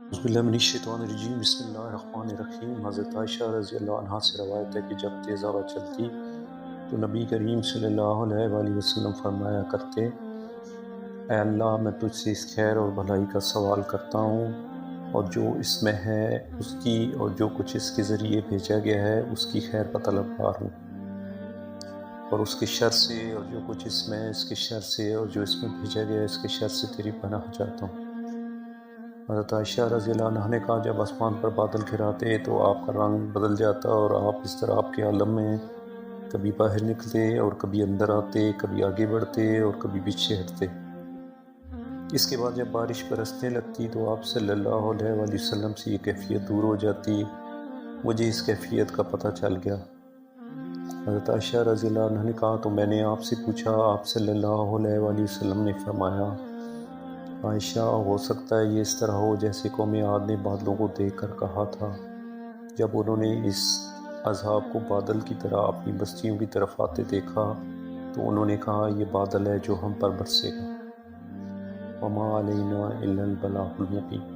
اعوذ باللہ من الشیطان الرجیم بسم اللہ الرحمن الرحیم۔ حضرت عائشہ رضی اللہ عنہا سے روایت ہے کہ جب تیز ہوا چلتی تو نبی کریم صلی اللہ علیہ وآلہ وسلم فرمایا کرتے، اے اللہ میں تجھ سے اس خیر اور بھلائی کا سوال کرتا ہوں، اور جو اس میں ہے اس کی، اور جو کچھ اس کے ذریعے بھیجا گیا ہے اس کی خیر کا طلبگار ہوں، اور اس کے شر سے، اور جو کچھ اس میں ہے اس کے شر سے، اور جو اس میں بھیجا گیا ہے اس کے شر سے تیری پناہ چاہتا ہوں۔ حضرت عائشہ رضی اللہ عنہا نے کہا، جب آسمان پر بادل گھراتے تو آپ کا رنگ بدل جاتا اور آپ اس طرح آپ کے عالم میں کبھی باہر نکلتے اور کبھی اندر آتے، کبھی آگے بڑھتے اور کبھی پیچھے ہٹتے۔ اس کے بعد جب بارش برسنے لگتی تو آپ صلی اللہ علیہ وآلہ وسلم سے یہ کیفیت دور ہو جاتی۔ مجھے اس کیفیت کا پتہ چل گیا۔ حضرت عائشہ رضی اللہ عنہا نے کہا تو میں نے آپ سے پوچھا، آپ صلی اللہ علیہ وآلہ وسلم نے فرمایا، عائشہ ہو سکتا ہے یہ اس طرح ہو جیسے قوم عاد نے بادلوں کو دیکھ کر کہا تھا جب انہوں نے اس عذاب کو بادل کی طرح اپنی بستیوں کی طرف آتے دیکھا تو انہوں نے کہا یہ بادل ہے جو ہم پر برسے گا، وما علینا الا البلاغ المبین۔